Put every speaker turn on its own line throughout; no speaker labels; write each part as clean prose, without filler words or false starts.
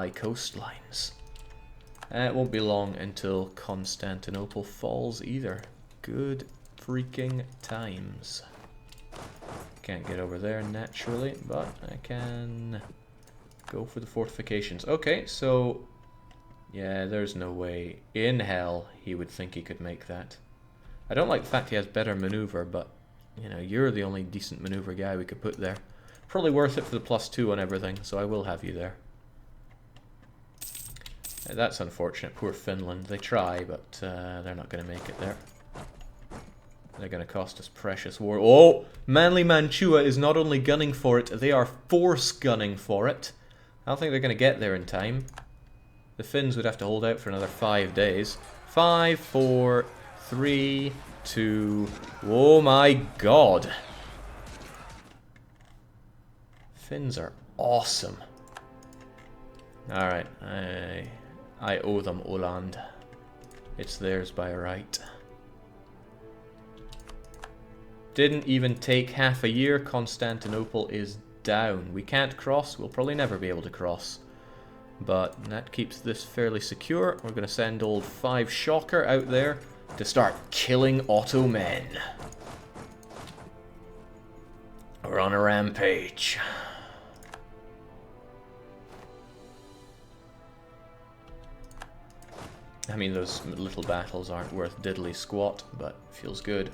coastlines. It won't be long until Constantinople falls either. Good freaking times. Can't get over there naturally, but I can go for the fortifications. Okay, so yeah, there's no way in hell he would think he could make that. I don't like the fact he has better maneuver, but you know, you're the only decent maneuver guy we could put there. Probably worth it for the +2 on everything, so I will have you there. That's unfortunate. Poor Finland. They try, but they're not going to make it there. They're going to cost us precious war. Oh! Manly Mantua is not only gunning for it, they are force gunning for it. I don't think they're going to get there in time. The Finns would have to hold out for another 5 days. 5, 4, 3, 2... Oh my god! Finns are awesome. Alright, I owe them Åland. It's theirs by right. Didn't even take half a year. Constantinople is down. We can't cross. We'll probably never be able to cross. But that keeps this fairly secure. We're going to send old 5 Shocker out there to start killing Ottomen. We're on a rampage. I mean, those little battles aren't worth diddly squat, but feels good.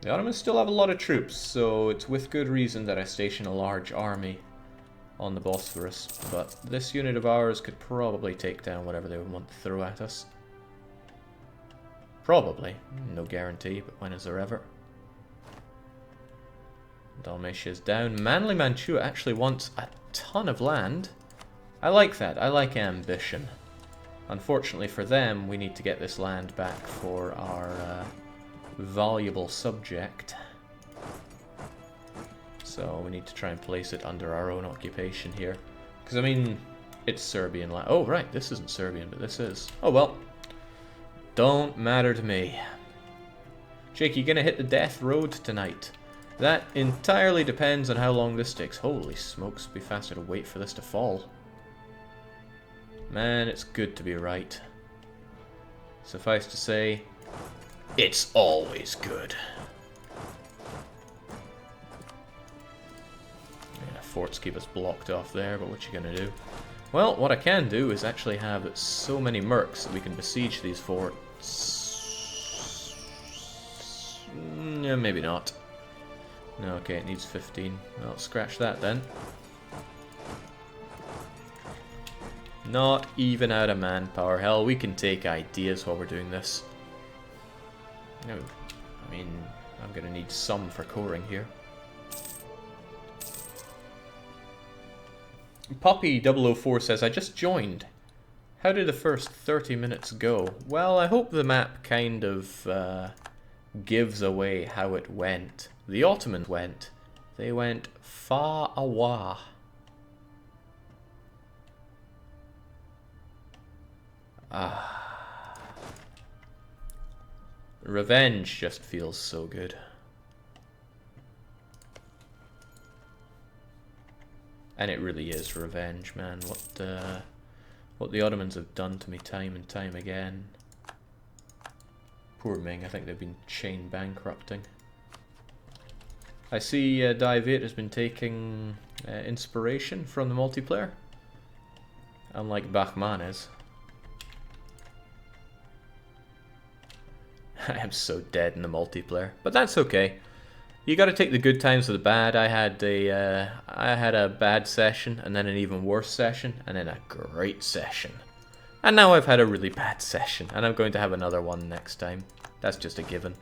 The Ottomans still have a lot of troops, so it's with good reason that I station a large army on the Bosphorus. But this unit of ours could probably take down whatever they would want to throw at us. Probably. No guarantee, but when is there ever? Dalmatia's down. Manly Mantua actually wants a ton of land. I like that. I like ambition. Unfortunately for them, we need to get this land back for our valuable subject. So we need to try and place it under our own occupation here. Because, I mean, it's Serbian land. Oh, right, this isn't Serbian, but this is. Oh, well. Don't matter to me. Jake, you gonna hit the death road tonight? That entirely depends on how long this takes. Holy smokes, be faster to wait for this to fall. Man, it's good to be right. Suffice to say, it's always good. Yeah, forts keep us blocked off there, but what you gonna do? Well, what I can do is actually have so many mercs that we can besiege these forts. Yeah, maybe not. No, okay, it needs 15. Well, scratch that then. Not even out of manpower. Hell, we can take ideas while we're doing this. No, I mean, I'm going to need some for coring here. Poppy004 says, I just joined. How did the first 30 minutes go? Well, I hope the map kind of gives away how it went. The Ottomans went. They went far away. Revenge just feels so good. And it really is revenge, man. What the Ottomans have done to me time and time again. Poor Ming, I think they've been chain bankrupting. I see Dive8 has been taking inspiration from the multiplayer. Unlike Bachman is. I am so dead in the multiplayer, but that's okay. You got to take the good times with the bad. I had a bad session, and then an even worse session, and then a great session, and now I've had a really bad session, and I'm going to have another one next time. That's just a given.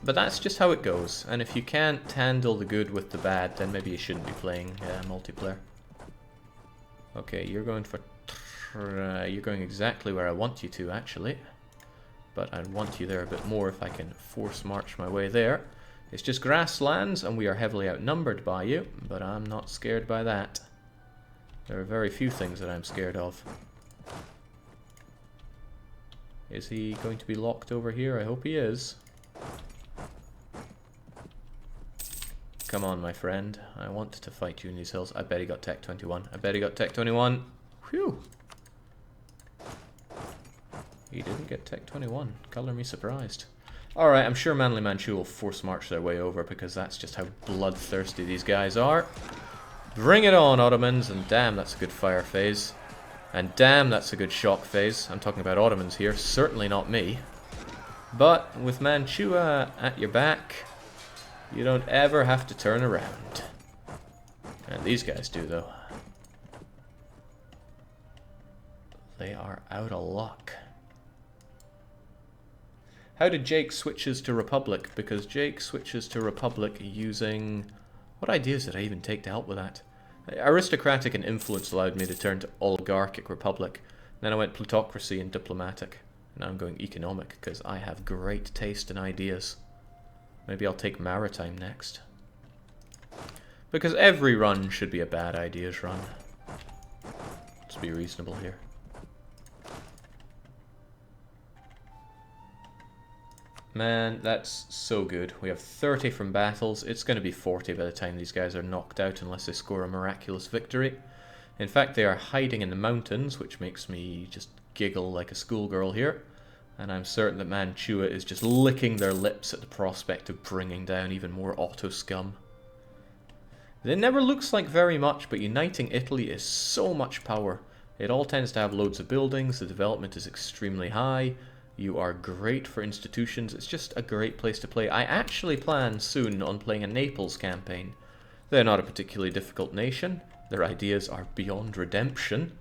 But that's just how it goes. And if you can't handle the good with the bad, then maybe you shouldn't be playing multiplayer. Okay, you're going for you're going exactly where I want you to, actually. But I'd want you there a bit more if I can force march my way there. It's just grasslands, and we are heavily outnumbered by you, but I'm not scared by that. There are very few things that I'm scared of. Is he going to be locked over here? I hope he is. Come on, my friend. I want to fight you in these hills. I bet he got Tech 21. I bet he got Tech 21. Whew. He didn't get Tech 21. Color me surprised. Alright, I'm sure Manly Manchu will force march their way over because that's just how bloodthirsty these guys are. Bring it on, Ottomans. And damn, that's a good fire phase. And damn, that's a good shock phase. I'm talking about Ottomans here. Certainly not me. But with Mantua at your back, you don't ever have to turn around. And these guys do, though. They are out of luck. How did Jake switches to Republic? Because Jake switches to Republic using... What ideas did I even take to help with that? Aristocratic and influence allowed me to turn to oligarchic Republic. Then I went plutocracy and diplomatic. Now I'm going economic because I have great taste in ideas. Maybe I'll take maritime next. Because every run should be a bad ideas run. Let's be reasonable here. Man, that's so good. We have 30 from battles. It's going to be 40 by the time these guys are knocked out unless they score a miraculous victory. In fact, they are hiding in the mountains, which makes me just giggle like a schoolgirl here. And I'm certain that Mantua is just licking their lips at the prospect of bringing down even more Otto scum. It never looks like very much, but uniting Italy is so much power. It all tends to have loads of buildings, the development is extremely high. You are great for institutions. It's just a great place to play. I actually plan soon on playing a Naples campaign. They're not a particularly difficult nation. Their ideas are beyond redemption.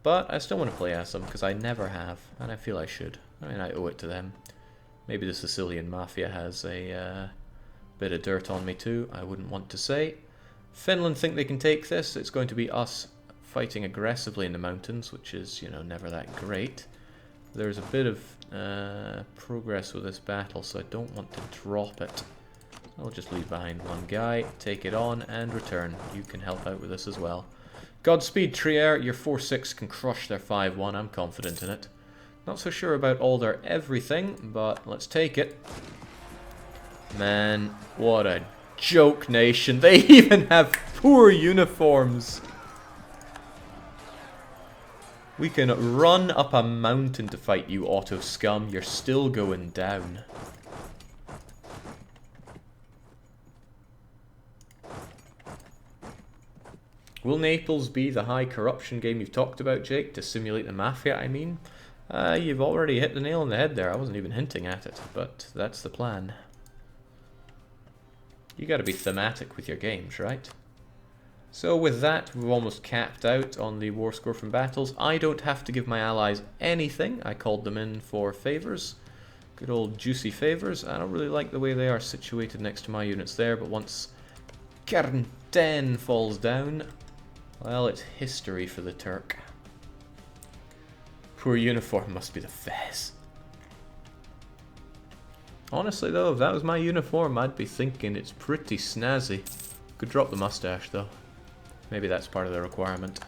But I still want to play as them because I never have. And I feel I should. I mean, I owe it to them. Maybe the Sicilian Mafia has a bit of dirt on me too. I wouldn't want to say. Finland think they can take this. It's going to be us fighting aggressively in the mountains, which is, you know, never that great. There's a bit of progress with this battle, so I don't want to drop it. I'll just leave behind one guy, take it on, and return. You can help out with this as well. Godspeed, Trier. Your 4-6 can crush their 5-1. I'm confident in it. Not so sure about all their everything, but let's take it. Man, what a joke nation. They even have poor uniforms. We can run up a mountain to fight you, Otto scum. You're still going down. Will Naples be the high corruption game you've talked about, Jake? To simulate the Mafia, I mean? You've already hit the nail on the head there. I wasn't even hinting at it, but that's the plan. You gotta be thematic with your games, right? So with that, we've almost capped out on the war score from battles. I don't have to give my allies anything. I called them in for favors. Good old juicy favors. I don't really like the way they are situated next to my units there, but once Carnten falls down, well, it's history for the Turk. Poor uniform must be the Fez. Honestly though, if that was my uniform, I'd be thinking it's pretty snazzy. Could drop the mustache though. Maybe that's part of the requirement.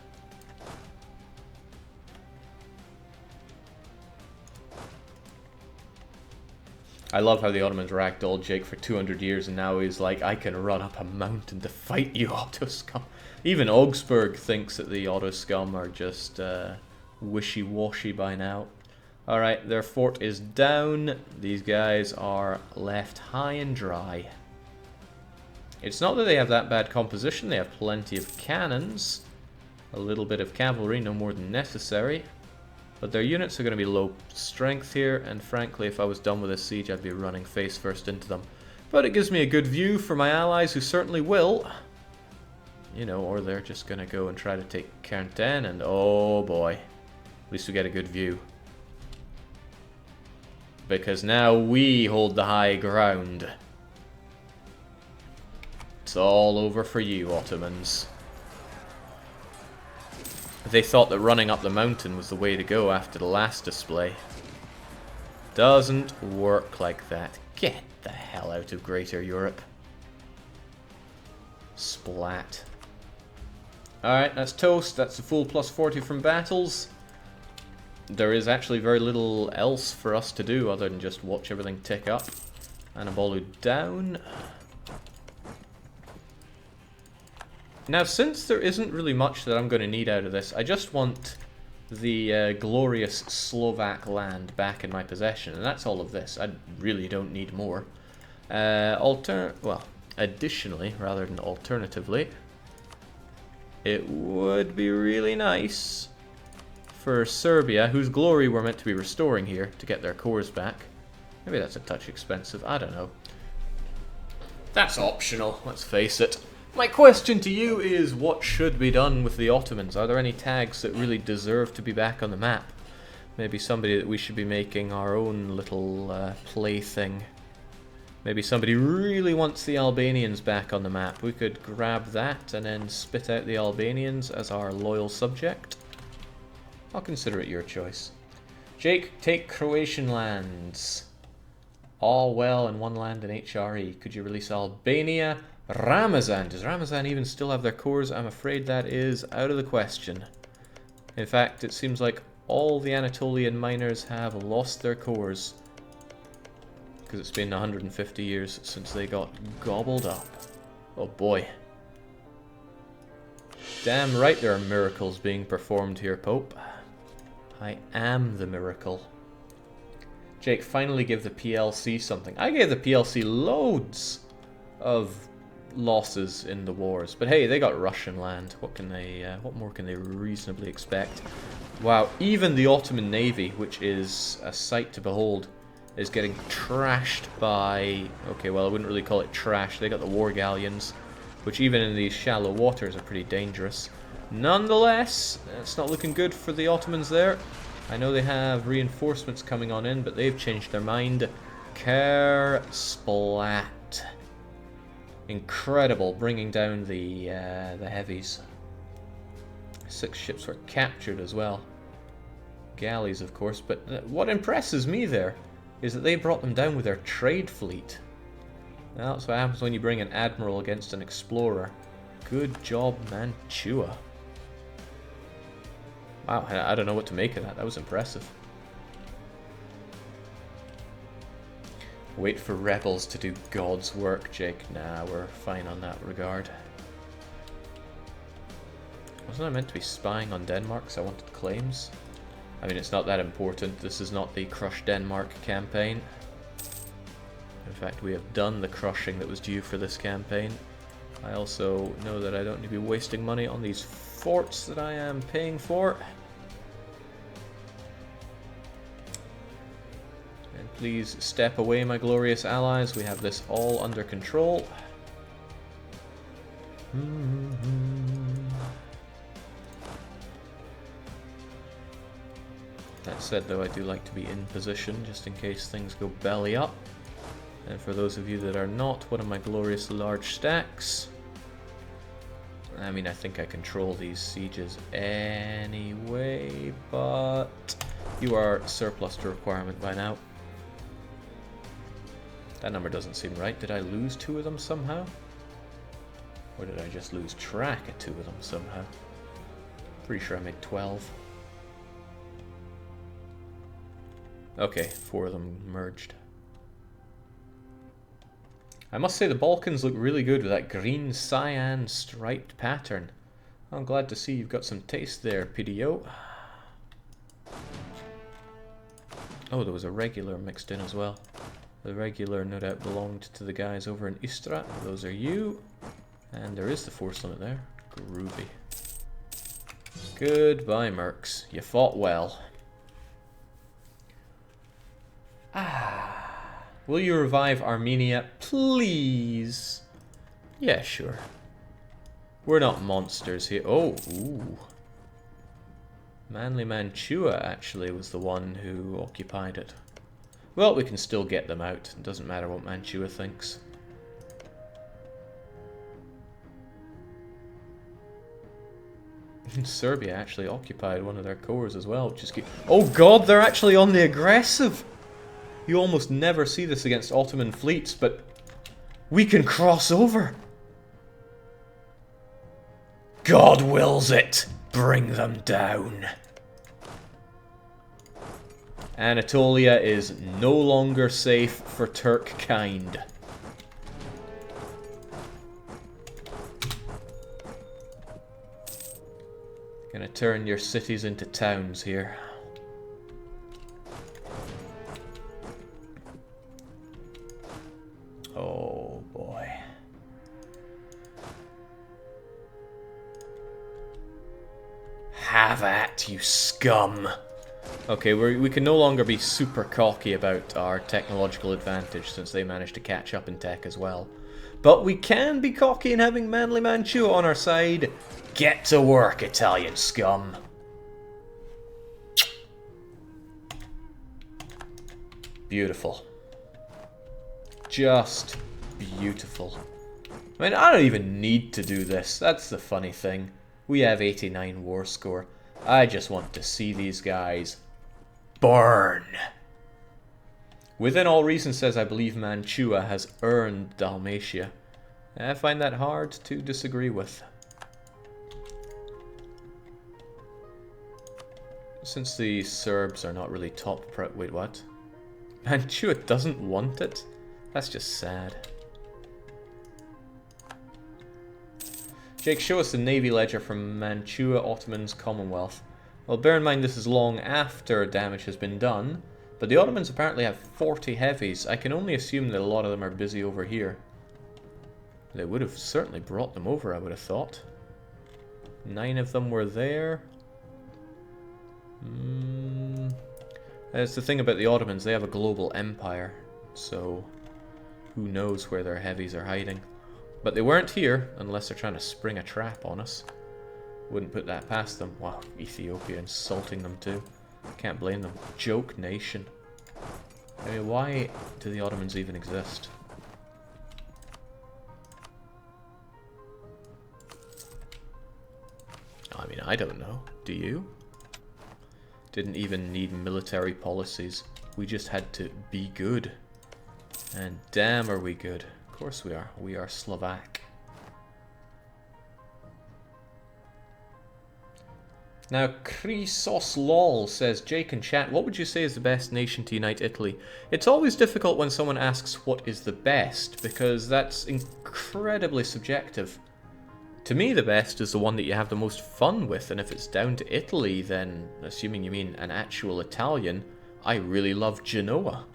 I love how the Ottomans ragdolled Jake for 200 years and now he's like, I can run up a mountain to fight you, Otto scum. Even Augsburg thinks that the Otto scum are just wishy-washy by now. Alright, their fort is down. These guys are left high and dry. It's not that they have that bad composition, they have plenty of cannons, a little bit of cavalry, no more than necessary, but their units are going to be low strength here, and frankly if I was done with this siege I'd be running face first into them. But it gives me a good view for my allies who certainly will, you know, or they're just going to go and try to take Carnten, and oh boy, at least we get a good view. Because now we hold the high ground. It's all over for you, Ottomans. They thought that running up the mountain was the way to go after the last display. Doesn't work like that. Get the hell out of Greater Europe. Splat. Alright, that's toast. That's a full plus 40 from battles. There is actually very little else for us to do other than just watch everything tick up. Anabolu down. Now, since there isn't really much that I'm going to need out of this, I just want the glorious Slovak land back in my possession, and that's all of this. I really don't need more. Additionally, rather than alternatively, it would be really nice for Serbia, whose glory we're meant to be restoring here, to get their cores back. Maybe that's a touch expensive, I don't know. That's optional, let's face it. My question to you is, what should be done with the Ottomans? Are there any tags that really deserve to be back on the map? Maybe somebody that we should be making our own little plaything. Maybe somebody really wants the Albanians back on the map. We could grab that and then spit out the Albanians as our loyal subject. I'll consider it your choice. Jake, take Croatian lands. All well in one land in HRE. Could you release Albania? Ramazan. Does Ramazan even still have their cores? I'm afraid that is out of the question. In fact, it seems like all the Anatolian miners have lost their cores. Because it's been 150 years since they got gobbled up. Oh boy. Damn right there are miracles being performed here, Pope. I am the miracle. Jake, finally give the PLC something. I gave the PLC loads of losses in the wars, but hey, they got Russian land. What more can they reasonably expect? Wow, even the Ottoman Navy, which is a sight to behold, is getting trashed by... Okay, well, I wouldn't really call it trash. They got the war galleons, which even in these shallow waters are pretty dangerous. Nonetheless, it's not looking good for the Ottomans there. I know they have reinforcements coming on in, but they've changed their mind. Kersplat. Incredible, bringing down the heavies. 6 ships were captured as well. Galleys, of course, but what impresses me there is that they brought them down with their trade fleet. Well, that's what happens when you bring an admiral against an explorer. Good job, Mantua. Wow, I don't know what to make of that. That was impressive. Wait for rebels to do God's work, Jake. Nah, we're fine on that regard. Wasn't I meant to be spying on Denmark, so I wanted claims? I mean, it's not that important. This is not the Crush Denmark campaign. In fact, we have done the crushing that was due for this campaign. I also know that I don't need to be wasting money on these forts that I am paying for. And please step away, my glorious allies. We have this all under control. That said, though, I do like to be in position just in case things go belly up. And for those of you that are not, one of my glorious large stacks. I mean, I think I control these sieges anyway, but you are surplus to requirement by now. That number doesn't seem right. Did I lose 2 of them somehow? Or did I just lose track of 2 of them somehow? Pretty sure I made 12. Okay, 4 of them merged. I must say the Balkans look really good with that green cyan striped pattern. I'm glad to see you've got some taste there, PDO. Oh, there was a regular mixed in as well. The regular no doubt belonged to the guys over in Istra. Those are you. And there is the force limit there. Groovy. Goodbye, mercs. You fought well. Will you revive Armenia, please? Yeah, sure. We're not monsters here. Oh, ooh. Manly Mantua actually was the one who occupied it. Well, we can still get them out. It doesn't matter what Mantua thinks. Serbia actually occupied one of their cores as well, which is good. Oh god, they're actually on the aggressive! You almost never see this against Ottoman fleets, but we can cross over. God wills it. Bring them down. Anatolia is no longer safe for Turk kind. Gonna turn your cities into towns here. Oh boy. Have at, you scum! Okay, we can no longer be super cocky about our technological advantage since they managed to catch up in tech as well. But we can be cocky in having Manly Mantua on our side. Get to work, Italian scum. Beautiful. Just beautiful. I mean, I don't even need to do this. That's the funny thing. We have 89 war score. I just want to see these guys burn. Within All Reason says, I believe Mantua has earned Dalmatia. I find that hard to disagree with. Since the Serbs are not really top wait, what? Mantua doesn't want it? That's just sad. Jake, show us the Navy ledger from Mantua Ottomans Commonwealth. Well, bear in mind this is long after damage has been done, but the Ottomans apparently have 40 heavies. I can only assume that a lot of them are busy over here. They would have certainly brought them over, I would have thought. 9 of them were there. That's the thing about the Ottomans, they have a global empire, so who knows where their heavies are hiding. But they weren't here, unless they're trying to spring a trap on us. Wouldn't put that past them. Wow, Ethiopia insulting them too. Can't blame them. Joke nation. I mean, why do the Ottomans even exist? I mean, I don't know. Do you? Didn't even need military policies. We just had to be good. And damn are we good. Of course we are. We are Slovak. Now, Chrysos Lol says, Jake in chat, what would you say is the best nation to unite Italy? It's always difficult when someone asks what is the best, because that's incredibly subjective. To me, the best is the one that you have the most fun with, and if it's down to Italy, then, assuming you mean an actual Italian, I really love Genoa.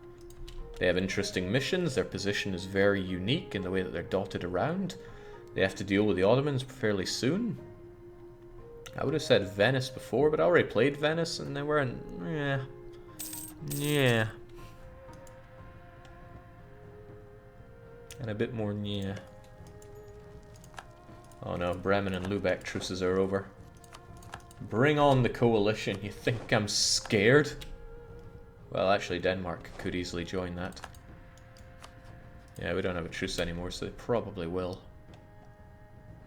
They have interesting missions, their position is very unique in the way that they're dotted around. They have to deal with the Ottomans fairly soon. I would have said Venice before, but I already played Venice, and they weren't... Yeah. And a bit more yeah. Oh no, Bremen and Lubeck truces are over. Bring on the coalition. You think I'm scared? Well, actually, Denmark could easily join that. Yeah, we don't have a truce anymore, so they probably will.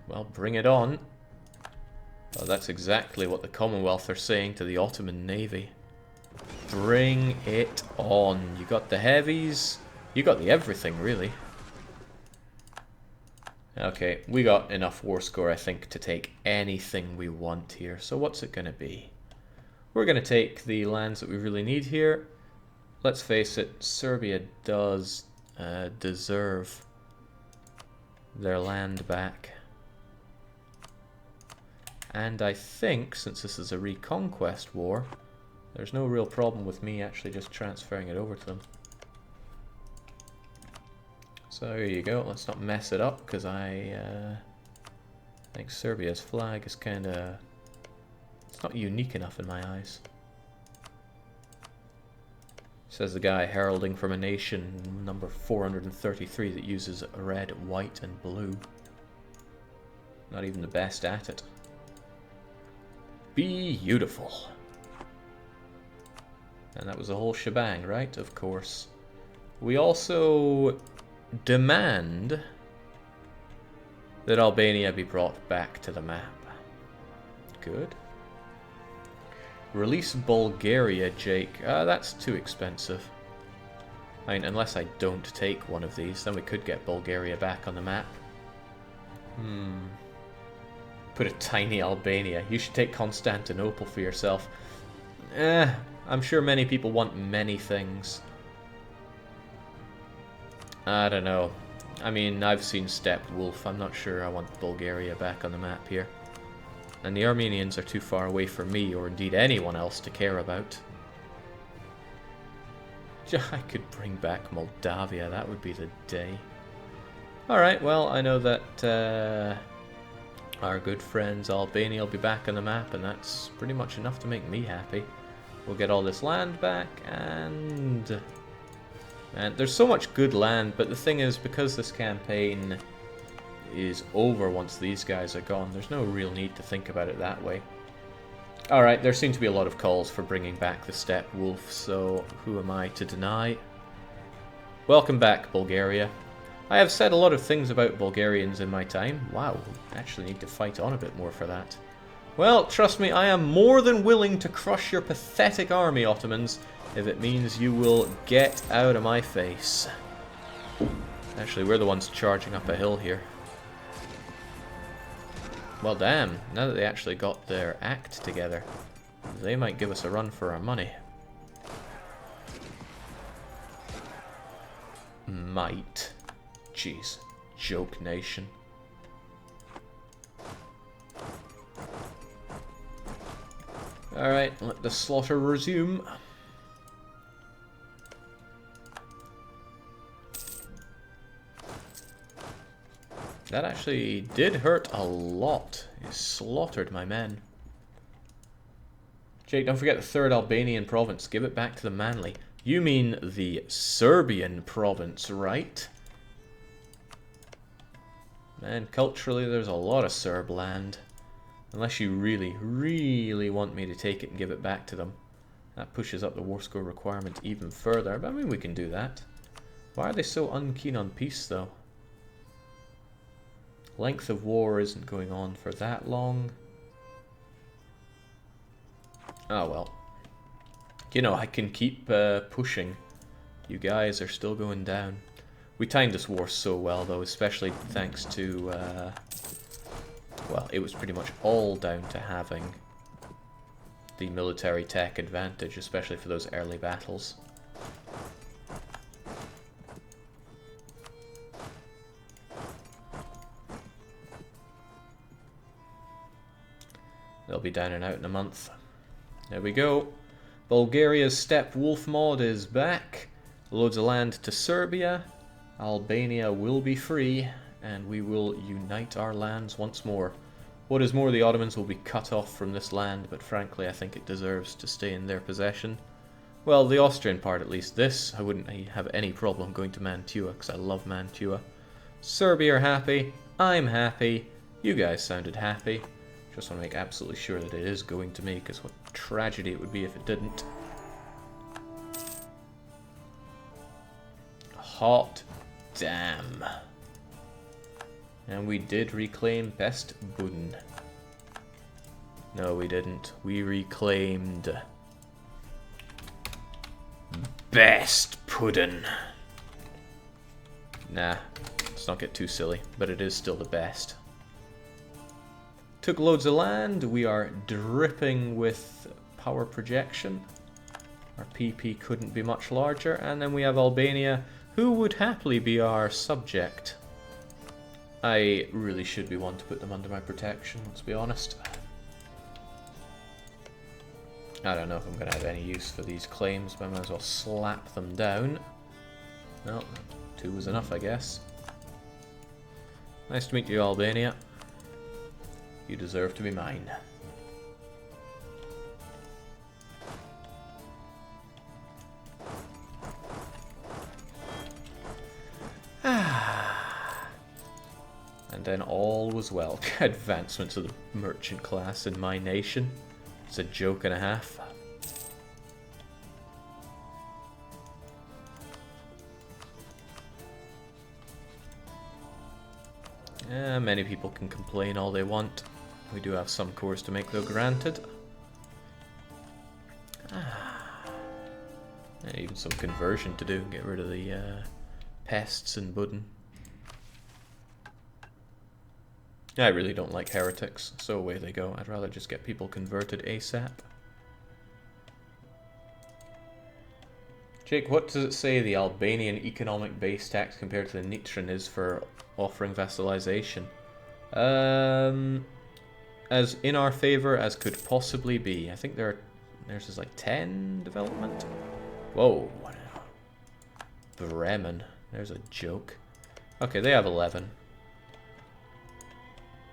Well, bring it on. Well, that's exactly what the Commonwealth are saying to the Ottoman Navy. Bring it on. You got the heavies. You got the everything, really. Okay, we got enough war score, I think, to take anything we want here. So what's it going to be? We're going to take the lands that we really need here. Let's face it, Serbia does deserve their land back. And I think, since this is a reconquest war, there's no real problem with me actually just transferring it over to them. So here you go, let's not mess it up, because I think Serbia's flag is kind of... it's not unique enough in my eyes. Says the guy heralding from a nation number 433 that uses red, white and blue. Not even the best at it. Beautiful. And that was the whole shebang, right? Of course. We also demand that Albania be brought back to the map. Good. Release Bulgaria, Jake. That's too expensive. I mean, unless I don't take one of these, then we could get Bulgaria back on the map. Put a tiny Albania. You should take Constantinople for yourself. I'm sure many people want many things. I don't know. I mean, I've seen Steppe Wolf. I'm not sure I want Bulgaria back on the map here. And the Armenians are too far away for me, or indeed anyone else, to care about. I could bring back Moldavia, that would be the day. Alright, well, I know that our good friends Albania will be back on the map, and that's pretty much enough to make me happy. We'll get all this land back, and there's so much good land, but the thing is, because this campaign is over once these guys are gone, there's no real need to think about it that way. Alright, there seem to be a lot of calls for bringing back the steppe wolf, so who am I to deny? Welcome back, Bulgaria. I have said a lot of things about Bulgarians in my time. Wow, we actually need to fight on a bit more for that. Well, trust me, I am more than willing to crush your pathetic army, Ottomans, if it means you will get out of my face. Actually, we're the ones charging up a hill here. Well, damn, now that they actually got their act together, they might give us a run for our money. Might. Jeez. Joke nation. Alright, let the slaughter resume. That actually did hurt a lot. He slaughtered my men. Jake, don't forget the third Albanian province. Give it back to the Manly. You mean the Serbian province, right? Man, culturally there's a lot of Serb land. Unless you really, really want me to take it and give it back to them. That pushes up the war score requirement even further, but I mean we can do that. Why are they so unkeen on peace though? Length of war isn't going on for that long. Oh well. You know, I can keep pushing. You guys are still going down. We timed this war so well though, especially thanks to well, it was pretty much all down to having the military tech advantage, especially for those early battles. They'll be down and out in a month. There we go. Bulgaria's steppe wolf mod is back. Loads of land to Serbia. Albania will be free, and we will unite our lands once more. What is more, the Ottomans will be cut off from this land, but frankly I think it deserves to stay in their possession. Well, the Austrian part at least. This, I wouldn't have any problem going to Mantua, because I love Mantua. Serbia are happy. I'm happy. You guys sounded happy. Just want to make absolutely sure that it is going to me, because what tragedy it would be if it didn't. Hot damn. And we did reclaim Best Buden. No, we didn't. We reclaimed Best Puddin. Nah, let's not get too silly, but it is still the best. Took loads of land. We are dripping with power projection. Our PP couldn't be much larger. And then we have Albania, who would happily be our subject. I really should be one to put them under my protection, let's be honest. I don't know if I'm going to have any use for these claims, but I might as well slap them down. No, 2 was enough, I guess. Nice to meet you, Albania. You deserve to be mine. And then all was well. Advancement to the merchant class in my nation. It's a joke and a half. Many people can complain all they want. We do have some cores to make, though, granted. And even some conversion to do. Get rid of the pests in Buden. I really don't like heretics, so away they go. I'd rather just get people converted ASAP. Jake, what does it say the Albanian economic base tax compared to the Nitran is for offering vassalization? as in our favor as could possibly be. I think theirs is like 10 development. Whoa. Bremen. There's a joke. Okay, they have 11.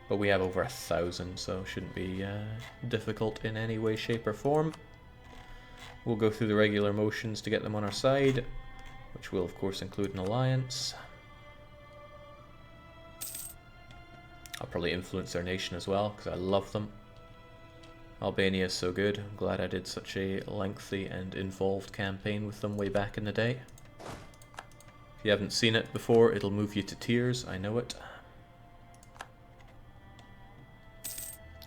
But we have over 1,000, so shouldn't be difficult in any way, shape, or form. We'll go through the regular motions to get them on our side, which will of course include an alliance. I'll probably influence their nation as well, because I love them. Albania is so good. I'm glad I did such a lengthy and involved campaign with them way back in the day. If you haven't seen it before, it'll move you to tears, I know it.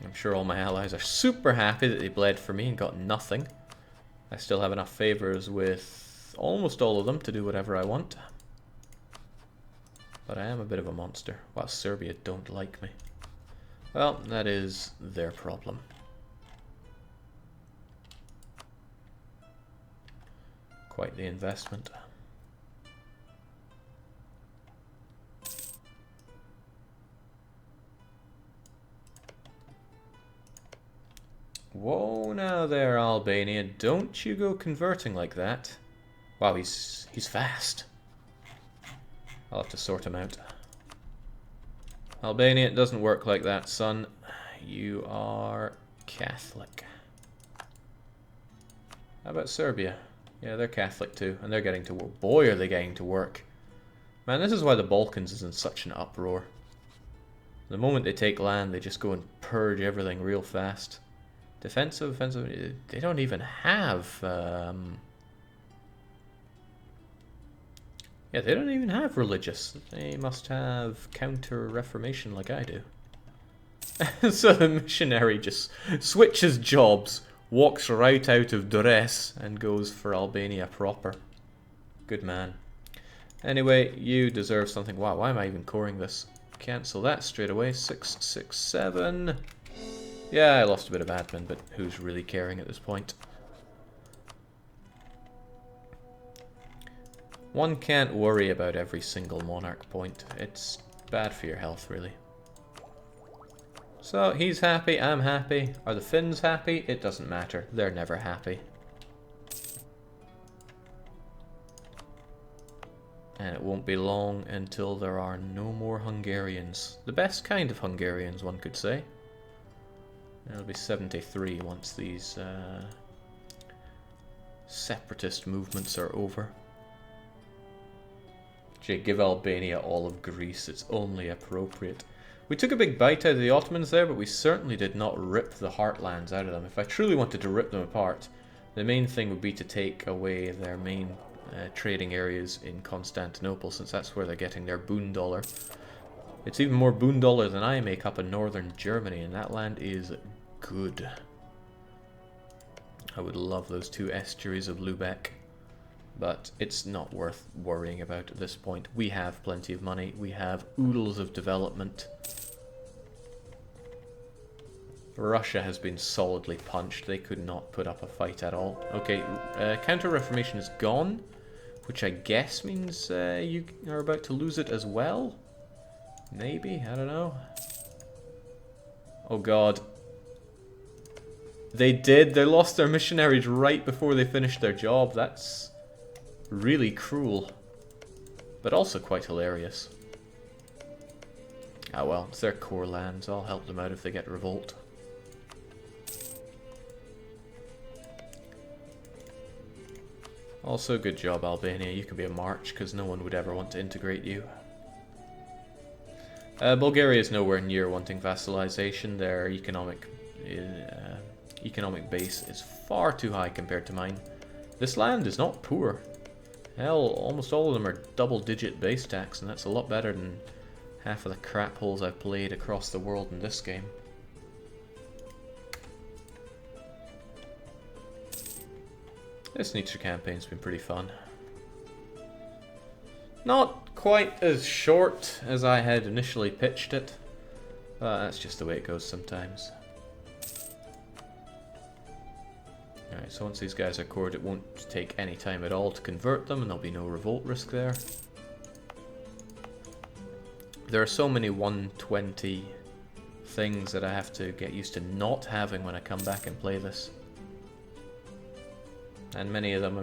I'm sure all my allies are super happy that they bled for me and got nothing. I still have enough favors with almost all of them to do whatever I want. But I am a bit of a monster, while Serbia don't like me. Well, that is their problem. Quite the investment. Whoa now there, Albania. Don't you go converting like that. Wow, he's fast. I'll have to sort him out. Albania, it doesn't work like that, son. You are Catholic. How about Serbia? Yeah, they're Catholic too, and they're getting to work. Boy, are they getting to work. Man, this is why the Balkans is in such an uproar. The moment they take land, they just go and purge everything real fast. Defensive, offensive, they don't even have... Yeah, they don't even have religious. They must have counter-reformation like I do. So the missionary just switches jobs, walks right out of duress, and goes for Albania proper. Good man. Anyway, you deserve something. Wow, why am I even coring this? Cancel that straight away. 667. Yeah, I lost a bit of admin, but who's really caring at this point? One can't worry about every single monarch point. It's bad for your health, really. So, he's happy, I'm happy. Are the Finns happy? It doesn't matter. They're never happy. And it won't be long until there are no more Hungarians. The best kind of Hungarians, one could say. It'll be 73 once these separatist movements are over. Jay, give Albania all of Greece. It's only appropriate. We took a big bite out of the Ottomans there, but we certainly did not rip the heartlands out of them. If I truly wanted to rip them apart, the main thing would be to take away their main trading areas in Constantinople, since that's where they're getting their boondollar. It's even more boondollar than I make up in northern Germany, and that land is good. I would love those two estuaries of Lübeck, but it's not worth worrying about at this point. We have plenty of money. We have oodles of development. Russia has been solidly punched. They could not put up a fight at all. Okay, Counter-Reformation is gone, which I guess means you are about to lose it as well? Maybe? I don't know. Oh god. They did. They lost their missionaries right before they finished their job. That's really cruel, but also quite hilarious. Ah well, it's their core lands. I'll help them out if they get revolt. Also, good job, Albania. You can be a march, because no one would ever want to integrate you. Bulgaria is nowhere near wanting vassalization. Their economic base is far too high compared to mine. This land is not poor. Hell, almost all of them are double-digit base tax, and that's a lot better than half of the crap holes I've played across the world in this game. This Nietzsche campaign's been pretty fun. Not quite as short as I had initially pitched it, but that's just the way it goes sometimes. Alright, so once these guys are cored, it won't take any time at all to convert them, and there'll be no revolt risk there. There are so many 120 things that I have to get used to not having when I come back and play this. And many of them